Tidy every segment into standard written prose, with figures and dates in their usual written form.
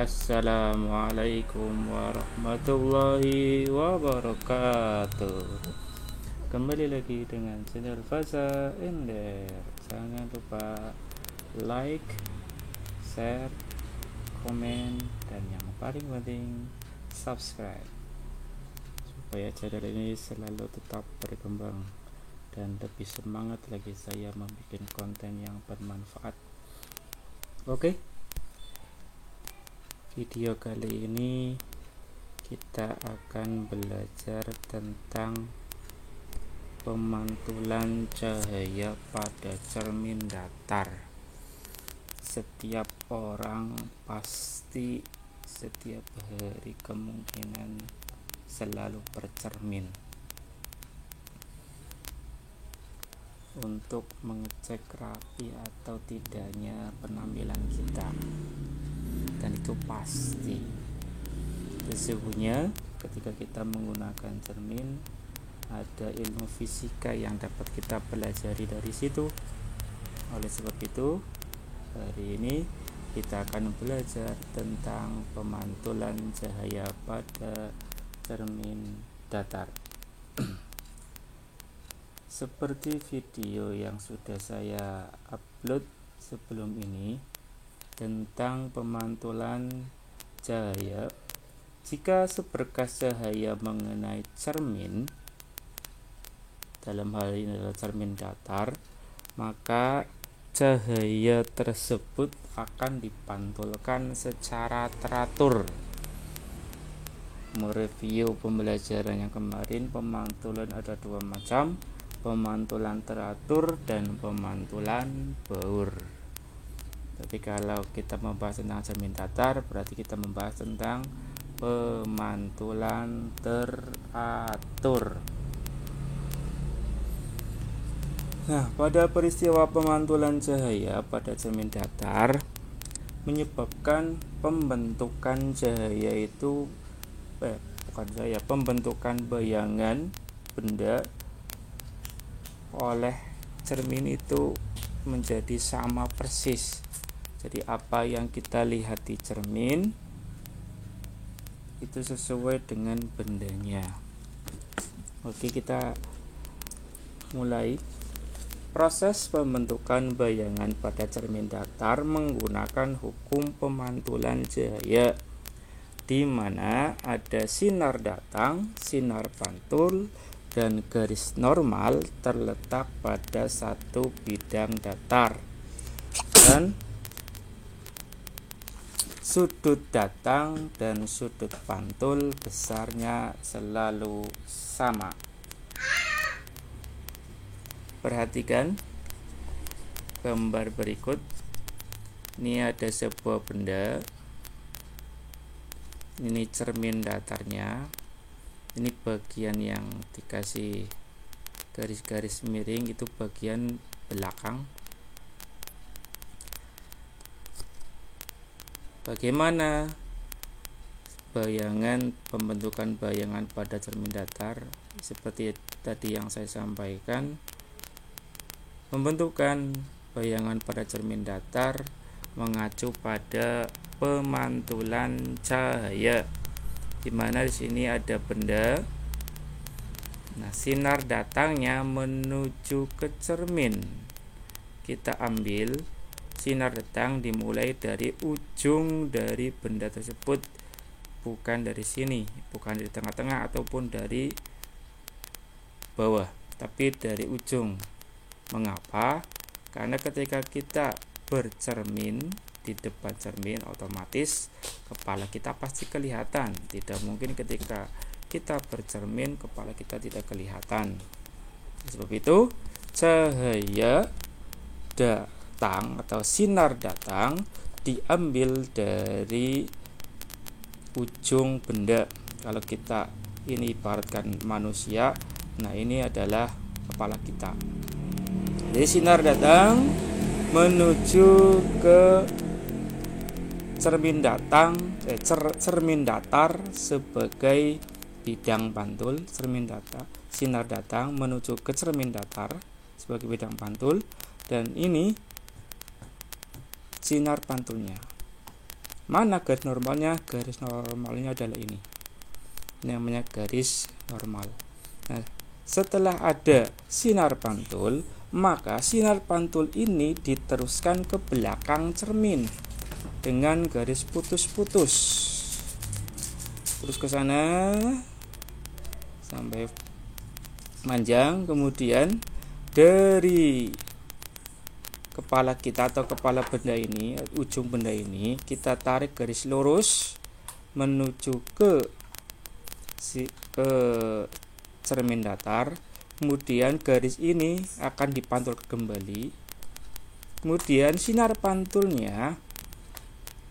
Assalamualaikum warahmatullahi wabarakatuh. Kembali lagi dengan channel Faza Ender. Jangan lupa like, share, komen, dan yang paling penting subscribe, supaya channel ini selalu tetap berkembang dan lebih semangat lagi saya membuat konten yang bermanfaat. Oke, video kali ini kita akan belajar tentang pemantulan cahaya pada cermin datar. Setiap orang pasti setiap hari kemungkinan selalu bercermin untuk mengecek rapi atau tidaknya penampilan kita, dan itu pasti. Sesungguhnya ketika kita menggunakan cermin, ada ilmu fisika yang dapat kita pelajari dari situ. Oleh sebab itu, hari ini kita akan belajar tentang pemantulan cahaya pada cermin datar. Seperti video yang sudah saya upload sebelum ini tentang pemantulan cahaya, jika seberkas cahaya mengenai cermin, dalam hal ini adalah cermin datar, maka cahaya tersebut akan dipantulkan secara teratur. Mereview pembelajaran yang kemarin, pemantulan ada dua macam, pemantulan teratur dan pemantulan baur. Tapi kalau kita membahas tentang cermin datar, berarti kita membahas tentang pemantulan teratur. Nah, pada peristiwa pemantulan cahaya pada cermin datar menyebabkan pembentukan cahaya itu pembentukan bayangan benda oleh cermin itu menjadi sama persis. Jadi apa yang kita lihat di cermin itu sesuai dengan bendanya. Oke, kita mulai. Proses pembentukan bayangan pada cermin datar menggunakan hukum pemantulan cahaya, di mana ada sinar datang, sinar pantul, dan garis normal terletak pada satu bidang datar, dan sudut datang dan sudut pantul besarnya selalu sama. Perhatikan gambar berikut. Ini ada sebuah benda. Ini cermin datarnya. Ini bagian yang dikasih garis-garis miring, itu bagian belakang. Bagaimana pembentukan bayangan pada cermin datar? Seperti tadi yang saya sampaikan, pembentukan bayangan pada cermin datar mengacu pada pemantulan cahaya, di mana di sini ada benda. Nah, sinar datangnya menuju ke cermin. Kita ambil sinar datang dimulai dari ujung dari benda tersebut, bukan dari sini, bukan dari tengah-tengah ataupun dari bawah, tapi dari ujung. Mengapa? Karena ketika kita bercermin di depan cermin, otomatis kepala kita pasti kelihatan. Tidak mungkin ketika kita bercermin kepala kita tidak kelihatan. Sebab itu, cahaya datang atau sinar datang diambil dari ujung benda. Kalau kita ini ibaratkan manusia, nah ini adalah kepala kita. Jadi sinar datang menuju ke cermin datar sebagai bidang pantul. Sinar datang menuju ke cermin datar sebagai bidang pantul, dan ini sinar pantulnya. Mana garis normalnya? Garis normalnya adalah ini namanya garis normal. Nah, setelah ada sinar pantul, maka sinar pantul ini diteruskan ke belakang cermin dengan garis putus-putus, terus ke sana sampai panjang. Kemudian dari kepala kita atau kepala benda ini, ujung benda ini, kita tarik garis lurus menuju ke cermin datar. Kemudian garis ini akan dipantul kembali. Kemudian sinar pantulnya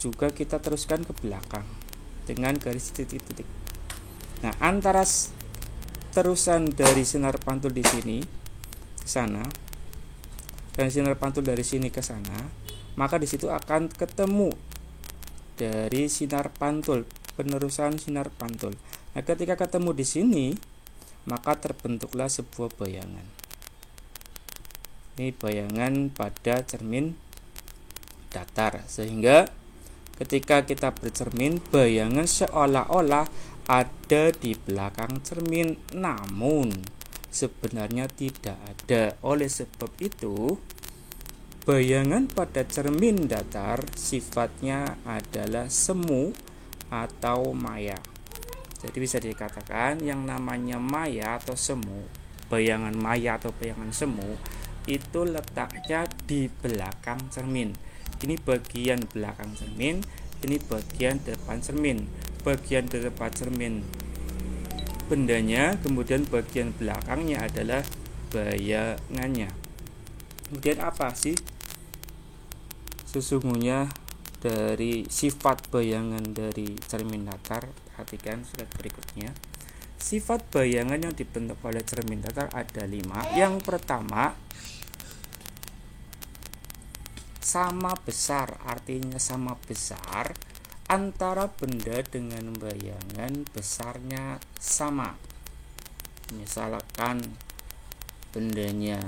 juga kita teruskan ke belakang dengan garis titik-titik. Nah, antara terusan dari sinar pantul di sini ke sana dan sinar pantul dari sini ke sana, maka di situ akan ketemu dari sinar pantul, penerusan sinar pantul. Nah, ketika ketemu di sini, maka terbentuklah sebuah bayangan. Ini bayangan pada cermin datar, sehingga ketika kita bercermin, bayangan seolah-olah ada di belakang cermin, namun sebenarnya tidak ada. Oleh sebab itu, bayangan pada cermin datar sifatnya adalah semu atau maya. Jadi bisa dikatakan yang namanya maya atau semu, bayangan maya atau bayangan semu, itu letaknya di belakang cermin. Ini bagian belakang cermin, ini bagian depan cermin. Bagian depan cermin bendanya, kemudian bagian belakangnya adalah bayangannya. Kemudian apa sih sesungguhnya dari sifat bayangan dari cermin datar? Perhatikan slide berikutnya. Sifat bayangan yang dibentuk oleh cermin datar ada 5. Yang pertama, sama besar, artinya sama besar antara benda dengan bayangan besarnya sama. Misalkan bendanya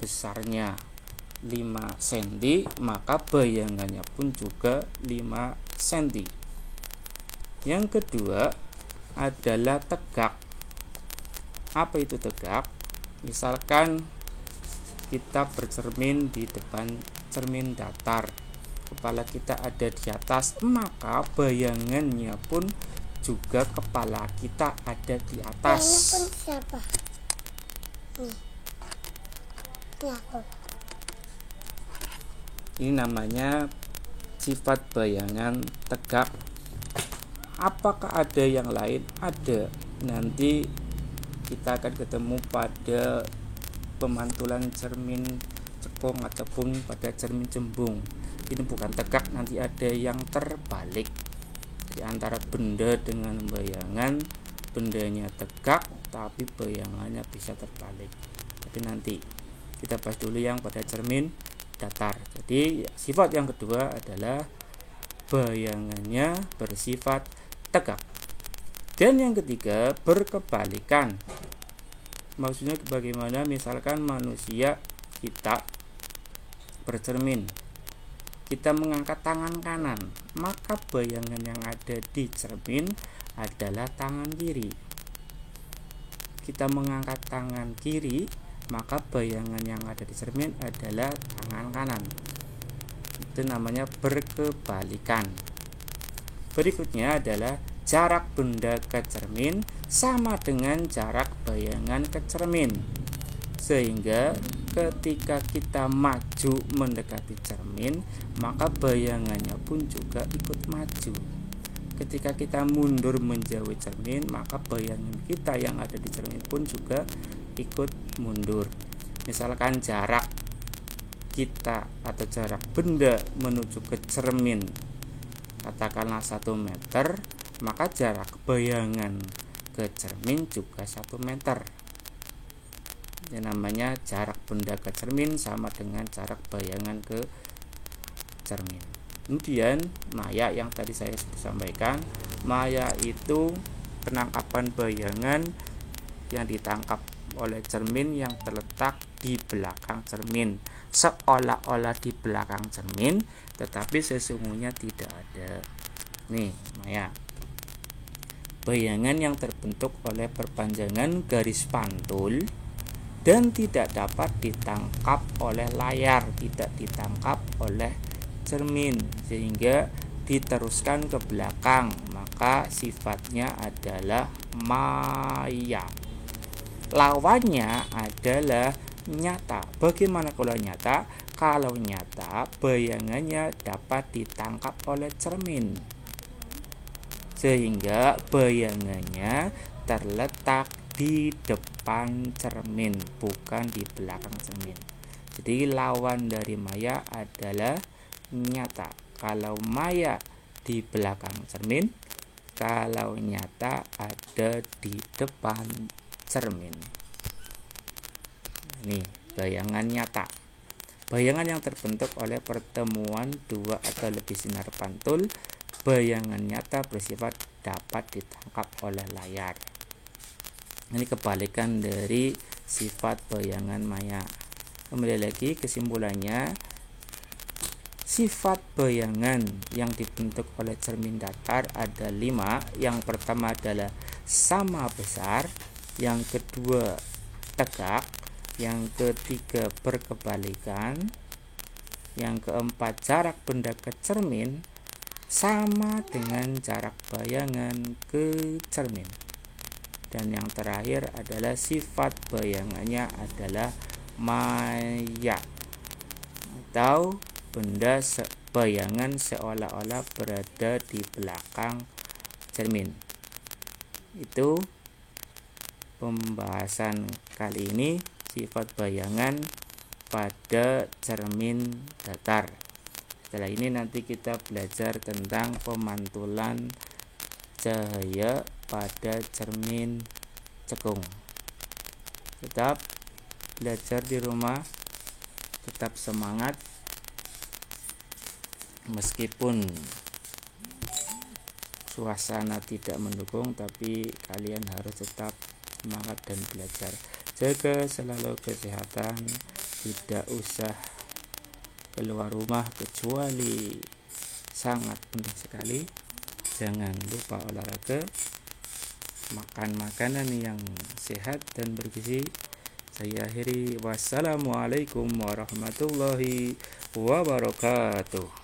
besarnya 5 cm, maka bayangannya pun juga 5 cm. Yang kedua adalah tegak. Apa itu tegak? Misalkan kita bercermin di depan cermin datar, kepala kita ada di atas, maka bayangannya pun juga kepala kita ada di atas. Ini pun siapa? Ini namanya sifat bayangan tegak. Apakah ada yang lain? Ada. Nanti kita akan ketemu pada pemantulan cermin cekung ataupun pada cermin cembung. Ini bukan tegak, nanti ada yang terbalik. Di antara benda dengan bayangan, bendanya tegak tapi bayangannya bisa terbalik. Tapi nanti kita bahas dulu yang pada cermin datar. Jadi sifat yang kedua adalah bayangannya bersifat tegak. Dan yang ketiga berkebalikan. Maksudnya bagaimana? Misalkan manusia kita bercermin, kita mengangkat tangan kanan, maka bayangan yang ada di cermin adalah tangan kiri. Kita mengangkat tangan kiri, maka bayangan yang ada di cermin adalah tangan kanan. Itu namanya berkebalikan. Berikutnya adalah jarak benda ke cermin sama dengan jarak bayangan ke cermin, sehingga ketika kita maju mendekati cermin, maka bayangannya pun juga ikut maju. Ketika kita mundur menjauhi cermin, maka bayangan kita yang ada di cermin pun juga ikut mundur. Misalkan jarak kita atau jarak benda menuju ke cermin katakanlah 1 meter, maka jarak bayangan ke cermin juga 1 meter. Yang namanya jarak benda ke cermin sama dengan jarak bayangan ke cermin. Kemudian maya yang tadi saya sudah sampaikan, maya itu penangkapan bayangan yang ditangkap oleh cermin yang terletak di belakang cermin, seolah-olah di belakang cermin, tetapi sesungguhnya tidak ada. Nih, Maya, bayangan yang terbentuk oleh perpanjangan garis pantul dan tidak dapat ditangkap oleh layar, tidak ditangkap oleh cermin, sehingga diteruskan ke belakang, maka sifatnya adalah maya. Lawannya adalah nyata. Bagaimana kalau nyata? Kalau nyata, bayangannya dapat ditangkap oleh cermin, sehingga bayangannya terletak di depan cermin, bukan di belakang cermin. Jadi lawan dari maya adalah nyata. Kalau maya di belakang cermin, kalau nyata ada di depan cermin. Ini bayangan nyata. Bayangan yang terbentuk oleh pertemuan dua atau lebih sinar pantul. Bayangan nyata bersifat dapat ditangkap oleh layar. Ini kebalikan dari sifat bayangan maya. Kembali lagi, kesimpulannya, sifat bayangan yang dibentuk oleh cermin datar ada 5. Yang pertama adalah sama besar, yang kedua tegak, yang ketiga berkebalikan, yang keempat jarak benda ke cermin sama dengan jarak bayangan ke cermin, dan yang terakhir adalah sifat bayangannya adalah maya, atau benda bayangan seolah-olah berada di belakang cermin. Itu pembahasan kali ini, sifat bayangan pada cermin datar. Setelah ini nanti kita belajar tentang pemantulan cahaya pada cermin cekung. Tetap belajar di rumah, tetap semangat meskipun suasana tidak mendukung, tapi kalian harus tetap semangat dan belajar. Jaga selalu kesehatan, tidak usah keluar rumah kecuali sangat penting sekali. Jangan lupa olahraga, makan makanan yang sehat dan bergizi. Saya akhiri, wassalamualaikum warahmatullahi wabarakatuh.